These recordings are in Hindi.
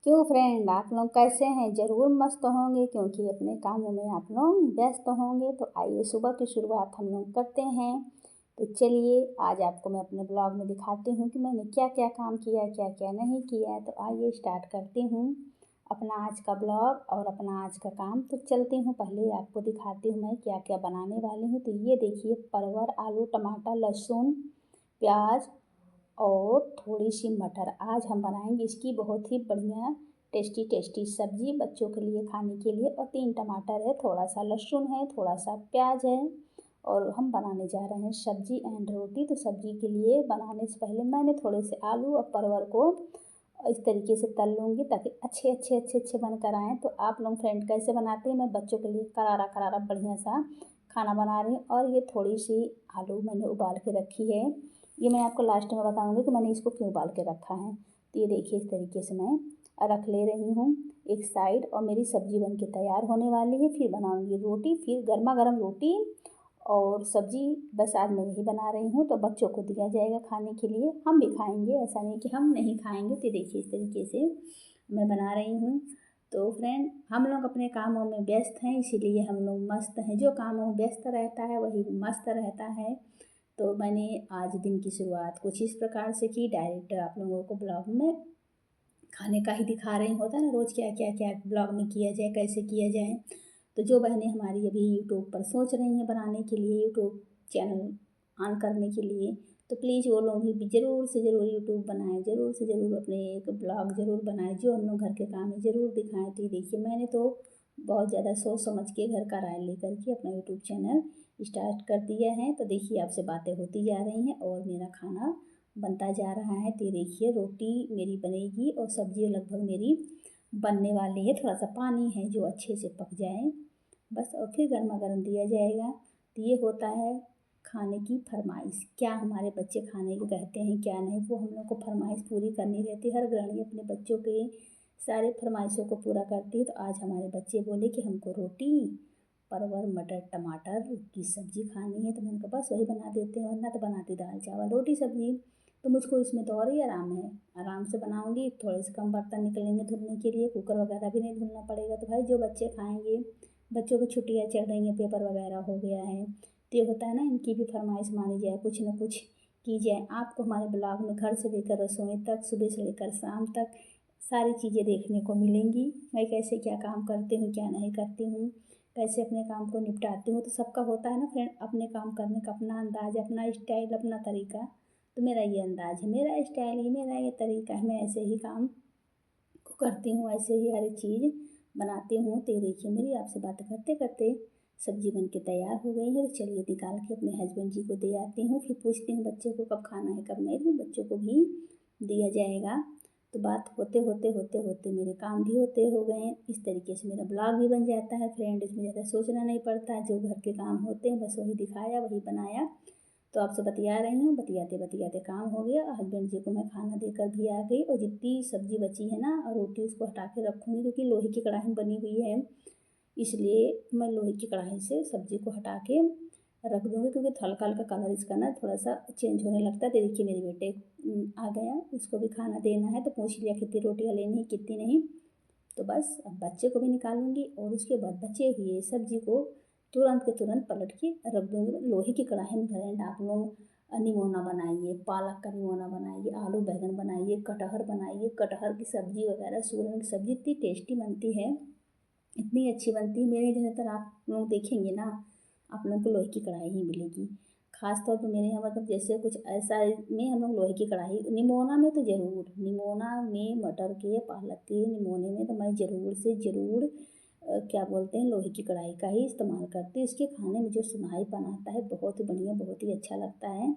क्यों फ्रेंड, आप लोग कैसे हैं? ज़रूर मस्त होंगे क्योंकि अपने कामों में आप लोग व्यस्त होंगे। तो आइए सुबह की शुरुआत हम लोग करते हैं। तो चलिए आज आपको मैं अपने ब्लॉग में दिखाती हूँ कि मैंने क्या क्या काम किया है, क्या क्या नहीं किया है। तो आइए स्टार्ट करती हूँ अपना आज का ब्लॉग और अपना आज का काम। तो चलती हूँ, पहले आपको दिखाती हूँ मैं क्या क्या बनाने वाली हूँ। तो ये देखिए, परवल, आलू, टमाटर, लहसुन, प्याज और थोड़ी सी मटर। आज हम बनाएंगे इसकी बहुत ही बढ़िया टेस्टी टेस्टी सब्जी बच्चों के लिए खाने के लिए। और 3 टमाटर है, थोड़ा सा लहसुन है, थोड़ा सा प्याज है और हम बनाने जा रहे हैं सब्जी एंड रोटी। तो सब्जी के लिए बनाने से पहले मैंने थोड़े से आलू और परवल को इस तरीके से तल लूँगी ताकि अच्छे अच्छे अच्छे अच्छे बनकर आएँ। तो आप लोग फ्रेंड कैसे बनाते हैं? मैं बच्चों के लिए करारा करारा बढ़िया सा खाना बना रही हूँ। और ये थोड़ी सी आलू मैंने उबाल के रखी है, ये मैं आपको लास्ट में बताऊंगी कि मैंने इसको क्यों उबाल के रखा है। तो ये देखिए, इस तरीके से मैं रख ले रही हूँ एक साइड। और मेरी सब्जी बन के तैयार होने वाली है। फिर बनाऊंगी रोटी, फिर गर्मा गर्म रोटी और सब्जी। बस आज मैं यही बना रही हूँ, तो बच्चों को दिया जाएगा खाने के लिए, हम भी खाएंगे, ऐसा नहीं कि हम नहीं खाएंगे। तो देखिए इस तरीके से मैं बना रही हूँ। तो फ्रेंड, हम लोग अपने कामों में व्यस्त हैं, इसीलिए हम लोग मस्त हैं। जो कामों में व्यस्त रहता है वही मस्त रहता है। तो मैंने आज दिन की शुरुआत कुछ इस प्रकार से की। डायरेक्ट आप लोगों को ब्लॉग में खाने का ही दिखा रही, होता है ना रोज़ क्या क्या क्या ब्लॉग में किया जाए, कैसे किया जाए। तो जो बहनें हमारी अभी यूट्यूब पर सोच रही हैं बनाने के लिए, यूट्यूब चैनल ऑन करने के लिए, तो प्लीज़ वो लोग भी ज़रूर से ज़रूर यूट्यूब बनाएं, ज़रूर से ज़रूर अपने एक ब्लॉग ज़रूर बनाएं, जो हम लोग घर के काम है ज़रूर दिखाएं। तो ये देखिए, मैंने तो बहुत ज़्यादा सोच समझ के घर का राय लेकर के अपना यूट्यूब चैनल स्टार्ट कर दिया है। तो देखिए, आपसे बातें होती जा रही हैं और मेरा खाना बनता जा रहा है। तो देखिए, रोटी मेरी बनेगी और सब्जी लगभग मेरी बनने वाली है। थोड़ा सा पानी है जो अच्छे से पक जाए बस, और फिर गर्मा गर्म दिया जाएगा। तो ये होता है खाने की फरमाइश, क्या हमारे बच्चे खाने को कहते हैं क्या नहीं, वो हम लोग को फरमाइश पूरी करनी रहती है। हर गृहिणी अपने बच्चों के सारे फरमाइशों को पूरा करती है। तो आज हमारे बच्चे बोले कि हमको रोटी, परवल, मटर, टमाटर की सब्ज़ी खानी है। तो मैंने कहा बस वही बना देते हैं, वरना तो बनाती दाल चावल रोटी सब्ज़ी। तो मुझको इसमें तो और ही आराम है, आराम से बनाऊंगी। थोड़े से कम बर्तन निकलेंगे धुलने के लिए, कुकर वगैरह भी नहीं धुलना पड़ेगा। तो भाई जो बच्चे खाएंगे, बच्चों की छुट्टियाँ चल रही हैं, पेपर वगैरह हो गया है, तो ये होता है ना, इनकी भी फरमाइश मानी जाए, कुछ ना कुछ की जाए। आपको हमारे ब्लॉग में घर से लेकर रसोई तक, सुबह से लेकर शाम तक सारी चीज़ें देखने को मिलेंगी। मैं कैसे क्या काम करती हूँ, क्या नहीं करती हूँ, कैसे अपने काम को निपटाती हूँ। तो सबका होता है ना फ्रेंड, अपने काम करने का अपना अंदाज, अपना स्टाइल, अपना तरीका। तो मेरा ये अंदाज है, मेरा स्टाइल है, मेरा ये तरीका है, मैं ऐसे ही काम को करती हूँ, ऐसे ही हर एक चीज़ बनाती हूँ। तो ये देखिए, मेरी आपसे बातें करते करते सब्जी बन के तैयार हो गई है। तो चलिए निकाल के अपने हस्बैंड जी को दे आती हूँ, फिर पूछती हूँ बच्चे को कब खाना है कब नहीं, फिर बच्चों को भी दिया जाएगा। तो बात होते होते होते होते मेरे काम भी होते हो गए हैं। इस तरीके से मेरा ब्लॉग भी बन जाता है फ्रेंड, इसमें ज़्यादा सोचना नहीं पड़ता, जो घर के काम होते हैं बस वही दिखाया वही बनाया। तो आपसे बतिया रही हूँ, बतियाते बतियाते काम हो गया। हस्बैंड जी को मैं खाना देकर भी आ गई, और जितनी सब्जी बची है ना और रोटी, उसको हटा के रखूँगी क्योंकि लोहे की कढ़ाई बनी हुई है, इसलिए मैं लोहे की कढ़ाई से सब्जी को हटा के रख दूँगी, क्योंकि हल्का हल्का कलर इसका ना थोड़ा सा चेंज होने लगता है। तो देखिए मेरे बेटे आ गया, उसको भी खाना देना है। तो पूछ लिया कितनी रोटियाँ लेनी, कितनी नहीं। तो बस अब बच्चे को भी निकालूंगी और उसके बाद बचे हुए सब्जी को तुरंत के तुरंत पलट के रख दूँगी। लोहे की कढ़ाई में फ्रेंड आप लोग निमोना बनाइए, पालक का निमोना बनाइए, आलू बैंगन बनाइए, कटहल बनाइए, कटहल की सब्ज़ी वगैरह, सूरन की सब्ज़ी इतनी टेस्टी बनती है, इतनी अच्छी बनती है। मेरे ज़्यादातर आप लोग देखेंगे ना, आप लोगों को लोहे की कढ़ाई ही मिलेगी। ख़ास तौर पे मेरे यहाँ मतलब जैसे कुछ ऐसा में हम लोग लोहे की कढ़ाई, निमोना में तो ज़रूर, निमोना में मटर के पालक के निमोने में तो मैं ज़रूर से ज़रूर क्या बोलते हैं, लोहे की कढ़ाई का ही इस्तेमाल करती हूँ। इसके खाने में जो सुनाईपन आता है बहुत ही बढ़िया, बहुत ही अच्छा लगता है।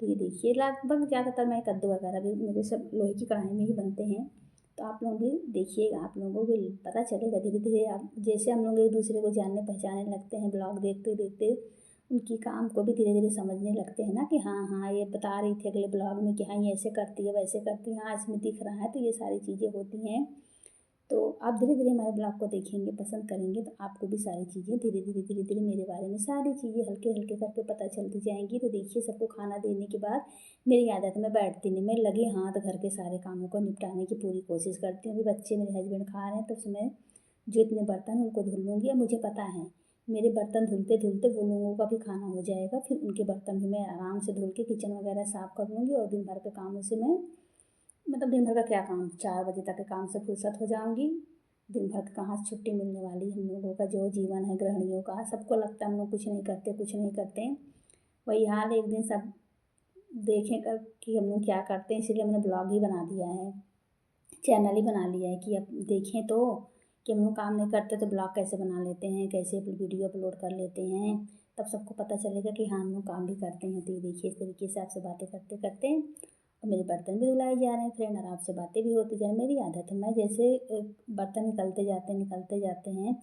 तो ये देखिए, लगभग ज़्यादातर मैं कद्दू वगैरह भी मेरे सब लोहे की कढ़ाई में ही बनते हैं। तो आप लोग भी देखिएगा, आप लोगों को भी पता चलेगा धीरे धीरे। आप जैसे हम लोग एक दूसरे को जानने पहचानने लगते हैं ब्लॉग देखते देखते, उनकी काम को भी धीरे धीरे समझने लगते हैं ना, कि हाँ हाँ ये बता रही थी अगले ब्लॉग में कि हाँ ये ऐसे करती है वैसे करती है, हाँ इसमें दिख रहा है। तो ये सारी चीज़ें होती हैं। तो आप धीरे धीरे हमारे ब्लॉग को देखेंगे, पसंद करेंगे, तो आपको भी सारी चीज़ें धीरे धीरे मेरे बारे में सारी चीज़ें हल्के हल्के करके पता चलती जाएंगी। तो देखिए, सबको खाना देने के बाद मेरी आदत है, मैं बैठती नहीं, मैं लगे हाथ घर के सारे कामों को निपटाने की पूरी कोशिश करती हूँ। अभी बच्चे मेरे हस्बैंड खा रहे हैं, तो उसमें जो इतने बर्तन उनको धुल लूँगी। और मुझे पता है मेरे बर्तन धुलते धुलते वो लोगों का भी खाना हो जाएगा, फिर उनके बर्तन भी मैं आराम से धुल के किचन वगैरह साफ़ कर लूँगी। और दिन भर के कामों से मैं मतलब दिन भर का क्या काम, 4 बजे तक के काम से फुर्सत हो जाऊँगी। दिन भर कहाँ छुट्टी मिलने वाली। हम लोगों का जो जीवन है गृहिणियों का, सबको लगता है हम लोग कुछ नहीं करते, कुछ नहीं करते। वही हाल एक दिन सब देखें कर कि हम लोग क्या करते हैं, इसीलिए मैंने ब्लॉग ही बना दिया है, चैनल ही बना लिया है कि अब देखें तो कि हम लोग काम नहीं करते तो ब्लॉग कैसे बना लेते हैं, कैसे वीडियो अपलोड कर लेते हैं। तब सबको पता चलेगा कि हाँ, हम लोग काम भी करते हैं। तो ये देखिए, इस तरीके से आपसे बातें करते करते और मेरे बर्तन भी धुलाए जा रहे हैं फ्रेंड, और आपसे बातें भी होती जा रही हैं। मेरी आदत है, मैं जैसे बर्तन निकलते जाते हैं,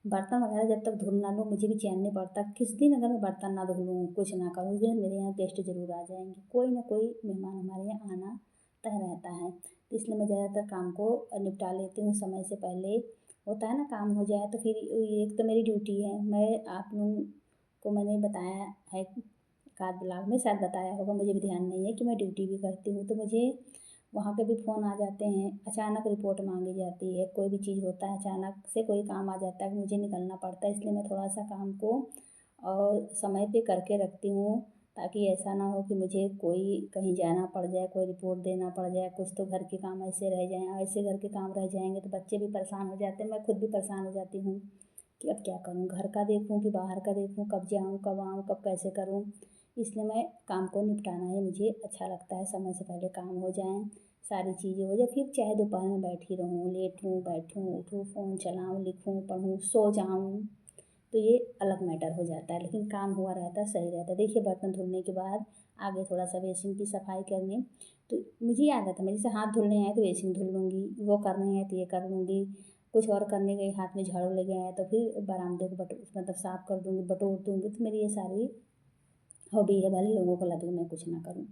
बर्तन वगैरह जब तक धुल ना लूँ मुझे भी चैन नहीं पड़ता। किस दिन अगर मैं बर्तन ना धुलूँ, कुछ ना करूँ, उस दिन मेरे यहाँ गेस्ट ज़रूर आ जाएंगे। कोई ना कोई मेहमान हमारे यहाँ आना तय रहता है। तो इसलिए मैं ज़्यादातर काम को निपटा लेती हूँ समय से पहले। होता है ना, काम हो जाए तो फिर एक तो मेरी ड्यूटी है। मैं आप लोगों को मैंने बताया है एकाध ब्लॉग में, शायद बताया होगा, मुझे भी ध्यान नहीं है, कि मैं ड्यूटी भी करती हूँ। तो मुझे वहाँ के भी फ़ोन आ जाते हैं, अचानक रिपोर्ट मांगी जाती है, कोई भी चीज़ होता है, अचानक से कोई काम आ जाता है, मुझे निकलना पड़ता है। इसलिए मैं थोड़ा सा काम को और समय पे करके रखती हूँ, ताकि ऐसा ना हो कि मुझे कोई कहीं जाना पड़ जाए, कोई रिपोर्ट देना पड़ जाए, कुछ तो घर के काम ऐसे रह जाएँ। ऐसे घर के काम रह जाएंगे तो बच्चे भी परेशान हो जाते हैं, मैं खुद भी परेशान हो जाती हूँ कि अब क्या करूँ, घर का देखूँ कि बाहर का देखूँ, कब जाऊँ, कब आऊँ, कब कैसे करूँ। इसलिए मैं काम को निपटाना ही मुझे अच्छा लगता है, समय से पहले काम हो जाएँ, सारी चीज़ें हो जाए। फिर चाहे दोपहर में बैठी रहूँ, लेटूँ, बैठूँ, उठूँ, फ़ोन चलाऊँ, लिखूँ, पढ़ूँ, सो जाऊँ, तो ये अलग मैटर हो जाता है। लेकिन काम हुआ रहता है, सही रहता है। देखिए, बर्तन धुलने के बाद आगे थोड़ा सा बेसिन की सफाई करनी, तो मुझे आदत है, मैं जैसे हाथ धुलने हैं तो बेसिन धुल लूँगी, वो करने हैं तो ये कर लूँगी, कुछ और करने गई, हाथ में झाड़ू ले गए हैं तो फिर बरामदे को मतलब साफ़ कर दूँगी, बटोर दूँगी। तो मेरी ये सारी हॉबी है, भले लोगों को लगे मैं कुछ ना करूँ।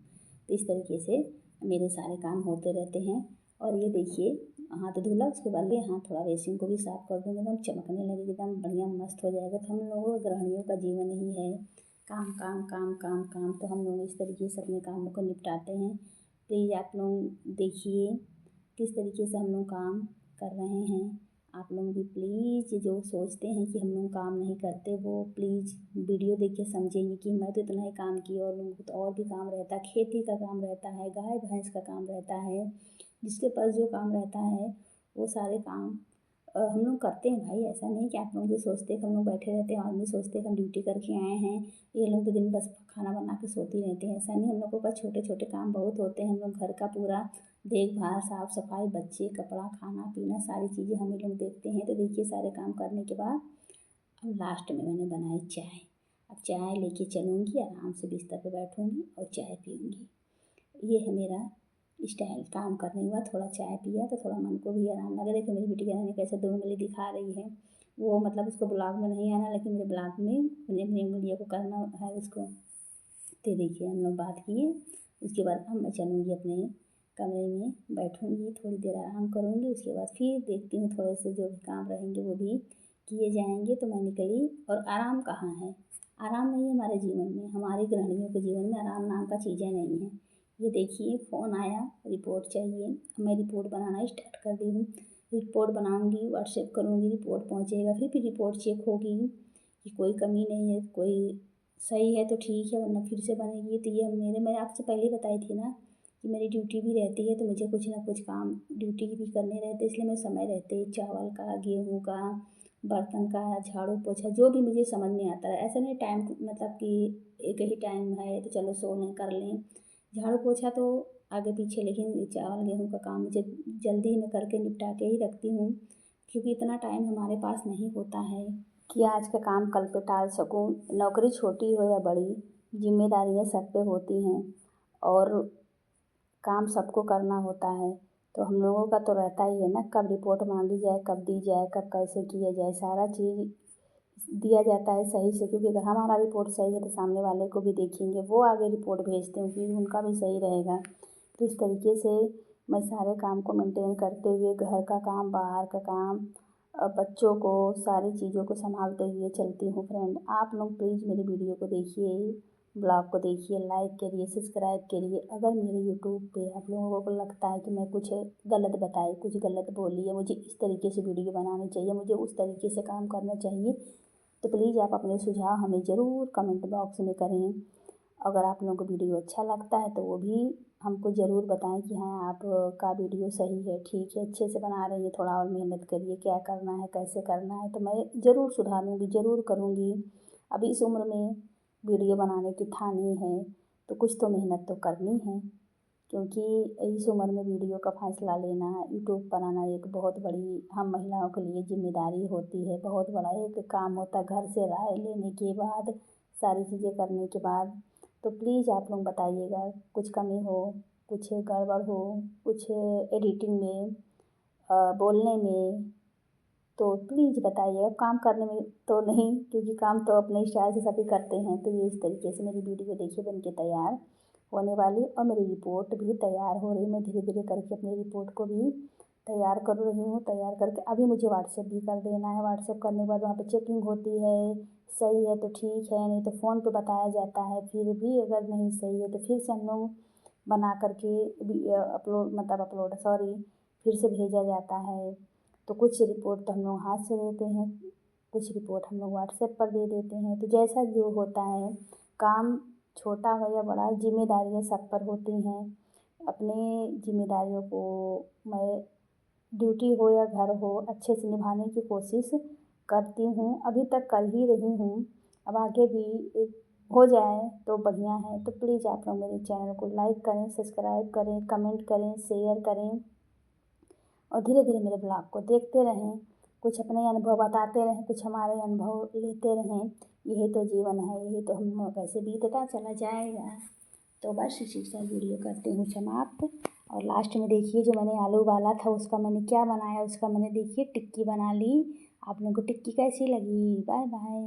तो इस तरीके से मेरे सारे काम होते रहते हैं। और ये देखिए, हाथ धुला, उसके बाद ये हाथ थोड़ा बेसिन को भी साफ़ कर दूँगी, एकदम चमकने लगेगी, एकदम बढ़िया मस्त हो जाएगा। तो हम लोगों गृहिणियों का जीवन ही है काम काम काम काम काम। तो हम लोग इस तरीके से अपने कामों को निपटाते हैं। प्लीज़ आप लोग देखिए किस तरीके से हम लोग काम कर रहे हैं। आप लोग भी प्लीज़ जो सोचते हैं कि हम लोग काम नहीं करते, वो प्लीज़ वीडियो देख के समझेंगे कि मैं तो इतना ही काम की, और लोगों को तो और भी काम रहता है, खेती का काम रहता है, गाय भैंस का काम रहता है, जिसके पास जो काम रहता है वो सारे काम हम लोग करते हैं भाई। ऐसा नहीं कि आप लोग जो सोचते हैं कि हम लोग बैठे रहते हैं, आदमी सोचते हैं कि हम ड्यूटी करके आए हैं, ये लोग तो दिन बस खाना बना के सोते रहते हैं। ऐसा नहीं, हम लोगों का छोटे छोटे काम बहुत होते हैं। हम लोग घर का पूरा देखभाल, साफ़ सफाई, बच्चे, कपड़ा, खाना पीना, सारी चीज़ें हम लोग देखते हैं। तो देखिए, सारे काम करने के बाद अब लास्ट में मैंने बनाई चाय। अब चाय लेके चलूँगी, आराम से बिस्तर पे बैठूँगी और चाय पीऊँगी। ये है मेरा स्टाइल। काम करने के बाद थोड़ा चाय पिया तो थोड़ा मन को भी आराम लगा। देखिए, मेरी बिटिया ने कैसे 2 उंगली दिखा रही है, वो मतलब उसको ब्लॉग में नहीं आना, लेकिन मेरे ब्लॉग में मुझे अपनी उंगलियों को करना है उसको। तो देखिए, हम लोग बात किए, उसके बाद अब मैं चलूँगी अपने कमरे में, बैठूँगी, थोड़ी देर आराम करूँगी, उसके बाद फिर देखती हूँ थोड़े से जो भी काम रहेंगे वो भी किए जाएंगे। तो मैं निकली। और आराम कहाँ है, आराम नहीं है हमारे जीवन में, हमारी गृहिणियों के जीवन में आराम नाम का चीज़ें नहीं है। ये देखिए, फ़ोन आया, रिपोर्ट चाहिए, मैं रिपोर्ट बनाना स्टार्ट कर दी हूँ। रिपोर्ट बनाऊँगी, व्हाट्सएप करूँगी, रिपोर्ट पहुँचेगा, फिर रिपोर्ट चेक होगी कि कोई कमी नहीं है, कोई सही है तो ठीक है, वरना फिर से बनेगी। तो ये मैं आपसे पहले ही बताई थी ना कि मेरी ड्यूटी भी रहती है, तो मुझे कुछ ना कुछ काम ड्यूटी की भी करने रहते, इसलिए मैं समय रहते चावल का, गेहूँ का, बर्तन का, झाड़ू पोछा, जो भी मुझे समझ में आता है। ऐसा नहीं टाइम मतलब कि एक ही टाइम है तो चलो सो लें, कर लें। झाड़ू पोछा तो आगे पीछे, लेकिन चावल गेहूँ का काम मुझे जल्दी ही मैं करके निपटा के ही रखती हूँ, क्योंकि इतना टाइम हमारे पास नहीं होता है कि आज का काम कल पे टाल सकूँ। नौकरी छोटी हो या बड़ी, जिम्मेदारियाँ सब पे होती हैं और काम सबको करना होता है। तो हम लोगों का तो रहता ही है ना, कब रिपोर्ट मांगी जाए, कब दी जाए, कब कैसे किया जाए, सारा चीज़ दिया जाता है सही से। क्योंकि अगर हमारा रिपोर्ट सही है तो सामने वाले को भी देखेंगे, वो आगे रिपोर्ट भेजते हैं, फिर उनका भी सही रहेगा। तो इस तरीके से मैं सारे काम को मेंटेन करते हुए घर का काम, बाहर का काम, बच्चों को, सारी चीज़ों को संभालते हुए चलती हूँ फ्रेंड। आप लोग प्लीज़ मेरी वीडियो को देखिए, ब्लॉग को देखिए, लाइक करिए, सब्सक्राइब करिए। अगर मेरे यूट्यूब पे आप लोगों को लगता है कि मैं कुछ गलत बताई, कुछ गलत बोली है, मुझे इस तरीके से वीडियो बनानी चाहिए, मुझे उस तरीके से काम करना चाहिए, तो प्लीज़ आप अपने सुझाव हमें ज़रूर कमेंट बॉक्स में करें। अगर आप लोगों को वीडियो अच्छा लगता है तो वो भी हमको ज़रूर बताएं कि हाँ आप का वीडियो सही है, ठीक है, अच्छे से बना रही है, थोड़ा और मेहनत करिए, क्या करना है, कैसे करना है, तो मैं ज़रूर सुधारूँगी, ज़रूर करूँगी। अभी इस उम्र में वीडियो बनाने की ठानी है तो कुछ तो मेहनत तो करनी है, क्योंकि इस उम्र में वीडियो का फ़ैसला लेना, यूट्यूब बनाना एक बहुत बड़ी हम महिलाओं के लिए ज़िम्मेदारी होती है, बहुत बड़ा एक काम होता है। घर से राय लेने के बाद, सारी चीज़ें करने के बाद, तो प्लीज़ आप लोग बताइएगा, कुछ कमी हो, कुछ गड़बड़ हो, कुछ एडिटिंग में, बोलने में, तो प्लीज़ बताइए। काम करने में तो नहीं, क्योंकि काम तो अपने स्टाइल से सभी करते हैं। तो ये इस तरीके से मेरी वीडियो देखिए बन के तैयार होने वाली, और मेरी रिपोर्ट भी तैयार हो रही। मैं धीरे धीरे करके अपनी रिपोर्ट को भी तैयार कर रही हूँ। तैयार करके अभी मुझे व्हाट्सएप भी कर देना है। व्हाट्सएप करने के बाद वहाँ पे चेकिंग होती है, सही है तो ठीक है, नहीं तो फ़ोन पे बताया जाता है। फिर भी अगर नहीं सही है तो फिर से हम लोग बना करके अपलोड सॉरी फिर से भेजा जाता है। तो कुछ रिपोर्ट तो हम लोग हाथ से देते हैं, कुछ रिपोर्ट हम लोग व्हाट्सएप पर दे देते हैं। तो जैसा जो होता है, काम छोटा हो या बड़ा, जिम्मेदारियाँ सब पर होती हैं। अपने जिम्मेदारियों को मैं, ड्यूटी हो या घर हो, अच्छे से निभाने की कोशिश करती हूँ, अभी तक कर ही रही हूँ। अब आगे भी हो जाए तो बढ़िया है। तो प्लीज़ आप लोग मेरे चैनल को लाइक करें, सब्सक्राइब करें, कमेंट करें, शेयर करें, और धीरे धीरे मेरे ब्लॉग को देखते रहें, कुछ अपने अनुभव बताते रहें, कुछ हमारे अनुभव लेते रहें। यही तो जीवन है, यही तो हम लोग कैसे बीतता चला जाएगा। तो बस इसी के साथ वीडियो करती हूँ समाप्त। और लास्ट में देखिए, जो मैंने आलू उबाला था उसका मैंने क्या बनाया, उसका मैंने देखिए टिक्की बना ली। आप लोगों को टिक्की कैसी लगी? Bye bye.